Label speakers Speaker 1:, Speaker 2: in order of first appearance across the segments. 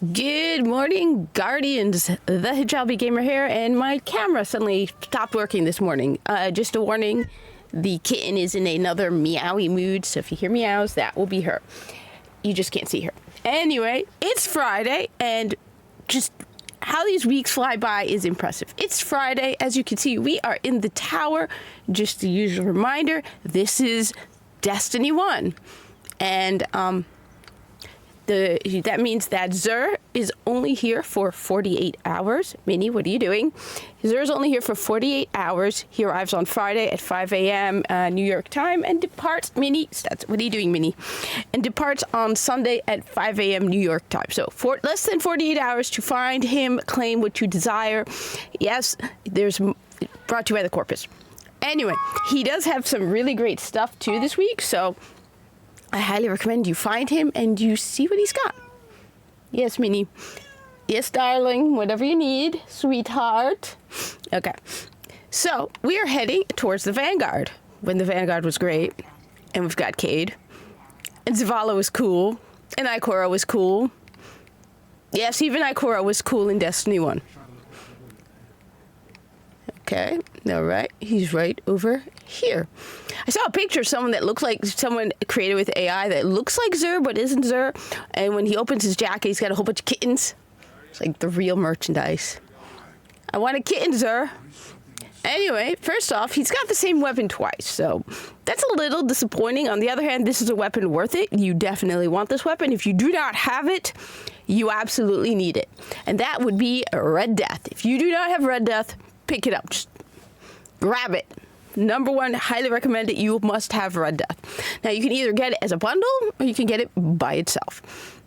Speaker 1: Good morning, Guardians. The Hijabi Gamer here, and my camera suddenly stopped working this morning. Just a warning, the kitten is in another meowy mood, so if you hear meows, that will be her. You just can't see her. Anyway, it's Friday, and just how these weeks fly by is impressive. It's Friday. As you can see, we are in the tower. Just the usual reminder, this is Destiny 1. And, that means that Xur is only here for 48 hours. Minnie, what are you doing? Xur is only here for 48 hours. He arrives on Friday at 5 a.m. New York time and departs, Minnie, what are you doing, Minnie? And departs on Sunday at 5 a.m. New York time. So for less than 48 hours to find him, claim what you desire. Yes, there's brought to you by the Corpus. Anyway, he does have some really great stuff too this week, so I highly recommend you find him and you see what he's got. Yes, Minnie. Yes, darling. Whatever you need, sweetheart. Okay. So, we are heading towards the Vanguard. When the Vanguard was great. And we've got Cade. And Zavala was cool. And Ikora was cool. Yes, even Ikora was cool in Destiny 1. Okay, all right, he's right over here. I saw a picture of someone that looks like someone created with AI that looks like Xur but isn't Xur. And when he opens his jacket, he's got a whole bunch of kittens. It's like the real merchandise. I want a kitten, Xur. Anyway, first off, he's got the same weapon twice, so that's a little disappointing. On the other hand, this is a weapon worth it. You definitely want this weapon. If you do not have it, you absolutely need it. And that would be Red Death. If you do not have Red Death, pick it up. Just grab it. Number one, highly recommend it. You must have Red Death. Now, you can either get it as a bundle or you can get it by itself.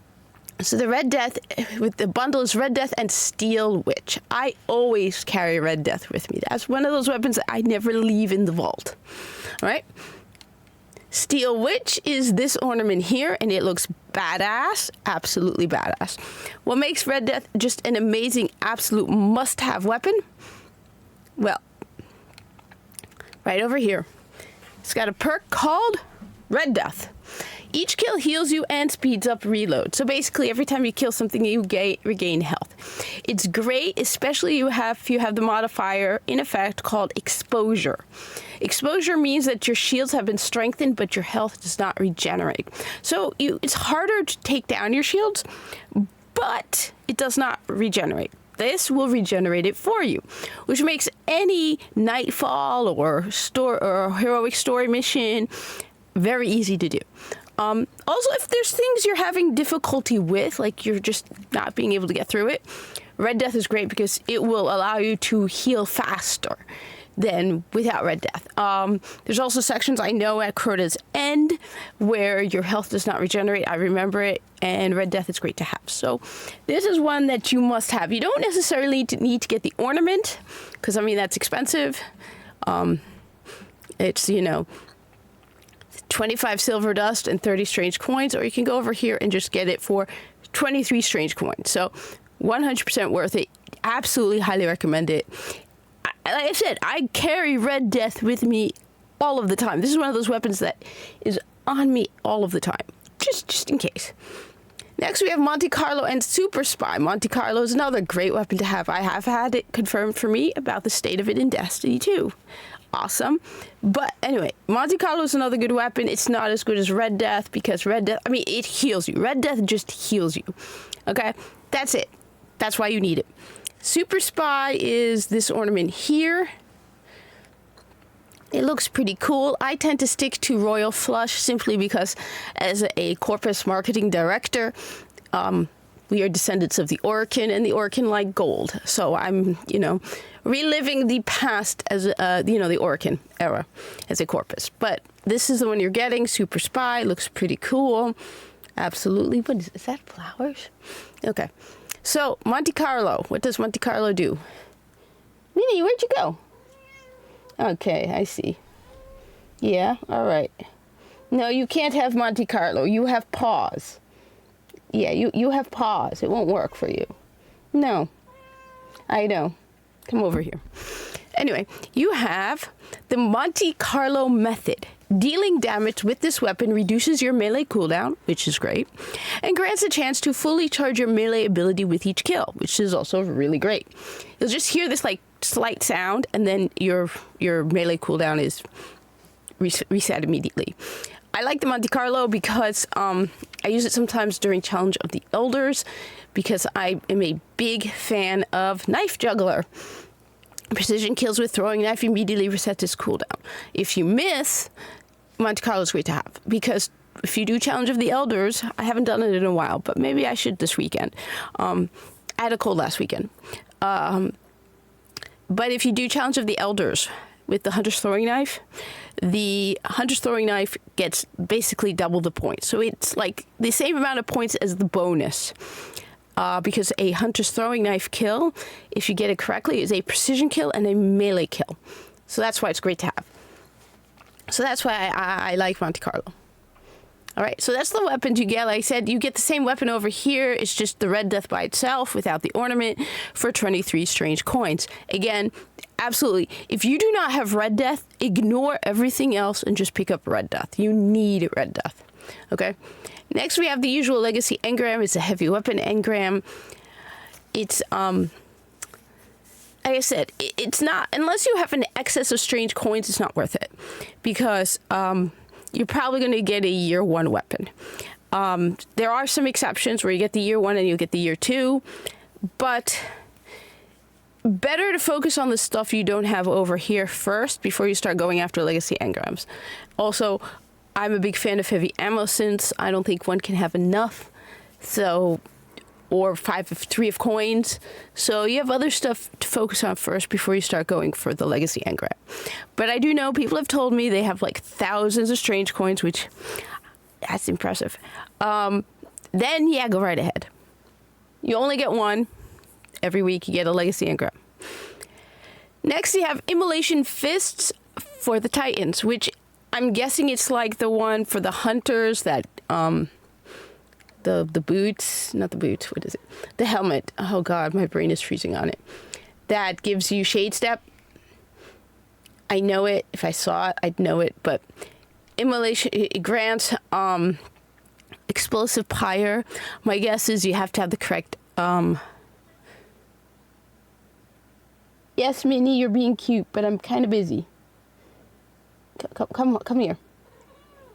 Speaker 1: So the Red Death with the bundle is Red Death and Steel Witch. I always carry Red Death with me. That's one of those weapons that I never leave in the vault. All right? Steel Witch is this ornament here, and it looks badass. Absolutely badass. What makes Red Death just an amazing, absolute must-have weapon? Well, right over here. It's got a perk called Red Death. Each kill heals you and speeds up reload. So basically, every time you kill something, you regain health. It's great, especially if you have the modifier in effect called Exposure. Exposure means that your shields have been strengthened, but your health does not regenerate. So it's harder to take down your shields, but it does not regenerate. This will regenerate it for you, which makes any Nightfall or heroic story mission very easy to do. Also, if there's things you're having difficulty with, like you're just not being able to get through it, Red Death is great because it will allow you to heal faster than without Red Death. There's also sections I know at Crota's End where your health does not regenerate. I remember it, and Red Death is great to have. So this is one that you must have. You don't necessarily need to get the ornament, because, I mean, that's expensive. It's, 25 silver dust and 30 strange coins, or you can go over here and just get it for 23 strange coins. So 100% worth it. Absolutely highly recommend it. Like I said, I carry Red Death with me all of the time. This is one of those weapons that is on me all of the time, just in case. Next, we have Monte Carlo and Super Spy. Monte Carlo is another great weapon to have. I have had it confirmed for me about the state of it in Destiny 2. Awesome. But anyway, Monte Carlo is another good weapon. It's not as good as Red Death because Red Death, it heals you. Red Death just heals you. Okay? That's it. That's why you need it. Super Spy is this ornament here. It looks pretty cool. I tend to stick to Royal Flush simply because as a Corpus marketing director, we are descendants of the Orokin, and the Orokin like gold. So I'm, reliving the past as, the Orokin era as a Corpus. But this is the one you're getting, Super Spy. Looks pretty cool. Absolutely. What is that, flowers? Okay. So, Monte Carlo. What does Monte Carlo do? Minnie, where'd you go? Okay, I see. Yeah, all right. No, you can't have Monte Carlo. You have paws. Yeah, you have paws. It won't work for you. No. I know. Come over here. Anyway, you have the Monte Carlo method. Dealing damage with this weapon reduces your melee cooldown, which is great, and grants a chance to fully charge your melee ability with each kill, which is also really great. You'll just hear this like slight sound, and then your melee cooldown is reset immediately. I like the Monte Carlo because I use it sometimes during Challenge of the Elders, because I am a big fan of Knife Juggler. Precision kills with throwing knife immediately resets its cooldown. If you miss, Monte Carlo is great to have, because if you do Challenge of the Elders, I haven't done it in a while, but maybe I should this weekend. I had a cold last weekend. But if you do Challenge of the Elders with the Hunter's Throwing Knife, the Hunter's Throwing Knife gets basically double the points. So it's like the same amount of points as the bonus. Because a Hunter's Throwing Knife kill, if you get it correctly, is a precision kill and a melee kill. So that's why it's great to have. So that's why I like Monte Carlo. All right, so that's the weapons you get. Like I said, you get the same weapon over here. It's just the Red Death by itself without the ornament for 23 strange coins. Again, absolutely. If you do not have Red Death, ignore everything else and just pick up Red Death. You need Red Death. Okay? Next, we have the usual Legacy engram. It's a heavy weapon engram. It's, like I said, it's not, unless you have an excess of strange coins, it's not worth it. Because you're probably going to get a year 1 weapon. There are some exceptions where you get the year 1 and you get the year 2. But better to focus on the stuff you don't have over here first before you start going after Legacy engrams. Also, I'm a big fan of heavy ammo, since I don't think one can have enough. So, or 3 of coins. So you have other stuff to focus on first before you start going for the Legacy engram. But I do know people have told me they have like thousands of strange coins, which that's impressive. Then yeah, go right ahead. You only get 1 every week. You get a Legacy engram. Next, you have Immolation Fists for the Titans, which I'm guessing it's like the one for the hunters that, the boots, not the boots, what is it? The helmet. Oh God, my brain is freezing on it. That gives you Shade Step. I know it. If I saw it, I'd know it. But Immolation, it grants Explosive Pyre. My guess is you have to have the correct, Yes, Minnie, you're being cute, but I'm kind of busy. Come here.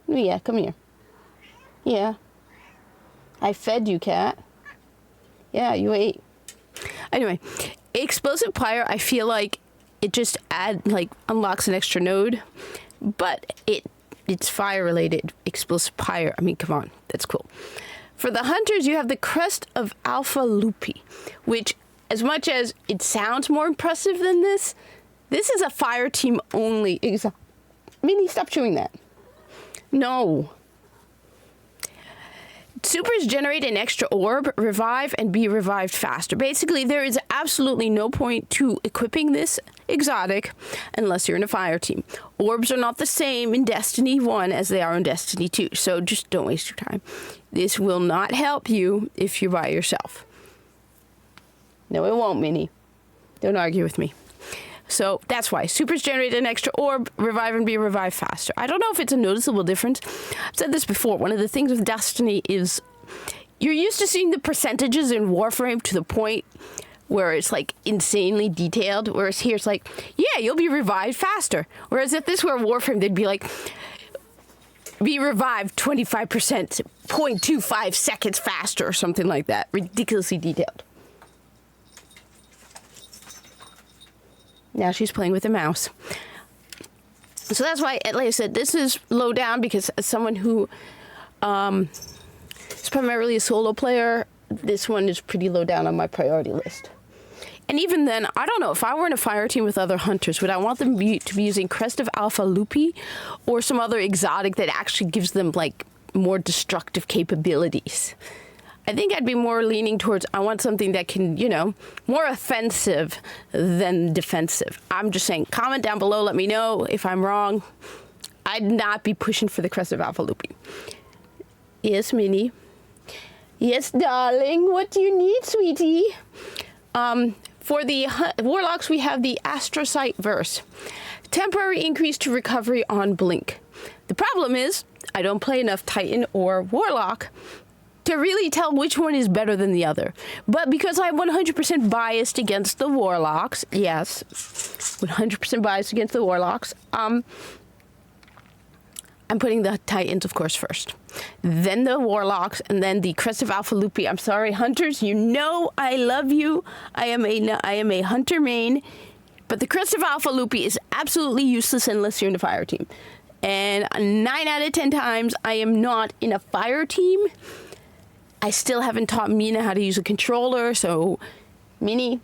Speaker 1: Yeah, come here. Yeah. I fed you, cat. Yeah, you ate. Anyway, Explosive Pyre, I feel like it just unlocks an extra node, but it's fire related. Explosive Pyre. I mean, come on, that's cool. For the hunters, you have the Crest of Alpha Lupi, which, as much as it sounds more impressive than this is a fire team only. Minnie, stop chewing that. No. Supers generate an extra orb, revive, and be revived faster. Basically, there is absolutely no point to equipping this exotic unless you're in a fire team. Orbs are not the same in Destiny 1 as they are in Destiny 2, so just don't waste your time. This will not help you if you're by yourself. No, it won't, Minnie. Don't argue with me. So that's why. Supers generate an extra orb, revive and be revived faster. I don't know if it's a noticeable difference. I've said this before. One of the things with Destiny is you're used to seeing the percentages in Warframe to the point where it's like insanely detailed. Whereas here it's like, yeah, you'll be revived faster. Whereas if this were Warframe, they'd be like, be revived 25%, 0.25 seconds faster or something like that. Ridiculously detailed. Now she's playing with a mouse. So that's why, like I said, this is low down because as someone who is primarily a solo player, this one is pretty low down on my priority list. And even then, I don't know, if I were in a fire team with other hunters, would I want them to be using Crest of Alpha Lupi or some other exotic that actually gives them like more destructive capabilities? I think I'd be more leaning towards, I want something that can, more offensive than defensive. I'm just saying, comment down below, let me know if I'm wrong. I'd not be pushing for the Crest of Alpha Lupi. Yes, Minnie. Yes, darling. What do you need, sweetie? For the Warlocks, we have the Astrocyte Verse. Temporary increase to recovery on Blink. The The problem is I don't play enough Titan or Warlock to really tell which one is better than the other. But because I'm 100% biased against the Warlocks, yes, 100% biased against the Warlocks, I'm putting the Titans, of course, first. Then the Warlocks, and then the Crest of Alpha Lupi. I'm sorry, Hunters, you know I love you. I am a Hunter main, but the Crest of Alpha Lupi is absolutely useless unless you're in a fire team. And 9 out of 10 times, I am not in a fire team. I still haven't taught Mina how to use a controller, so Mini,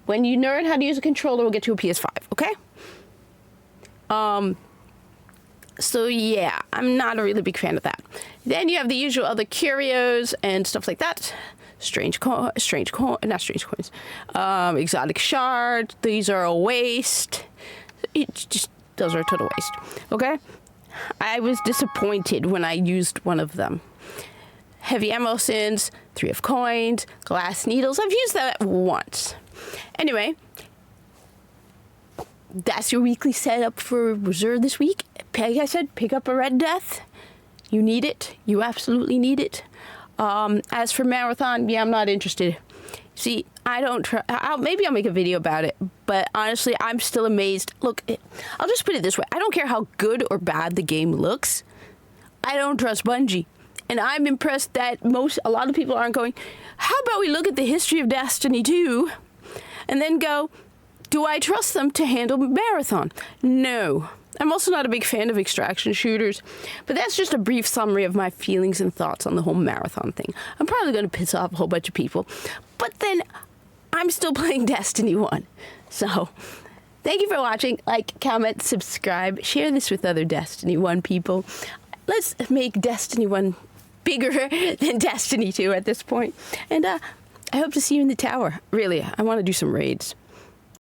Speaker 1: when you learn how to use a controller, we'll get you a PS5, okay? So yeah, I'm not a really big fan of that. Then you have the usual other Curios and stuff like that. Exotic shard. These are a waste. Those are a total waste, okay? I was disappointed when I used one of them. Heavy ammo sins, 3 of coins, glass needles. I've used that once. Anyway, that's your weekly setup for Reserve this week. Like I said, pick up a Red Death. You need it. You absolutely need it. As for Marathon, yeah, I'm not interested. See, I don't try. Maybe I'll make a video about it. But honestly, I'm still amazed. Look, I'll just put it this way. I don't care how good or bad the game looks. I don't trust Bungie. And I'm impressed that a lot of people aren't going, how about we look at the history of Destiny 2 and then go, do I trust them to handle Marathon? No. I'm also not a big fan of extraction shooters, but that's just a brief summary of my feelings and thoughts on the whole Marathon thing. I'm probably going to piss off a whole bunch of people, but then I'm still playing Destiny 1. So thank you for watching. Like, comment, subscribe, share this with other Destiny 1 people. Let's make Destiny 1 bigger than Destiny 2 at this point. And I hope to see you in the tower. Really, I want to do some raids.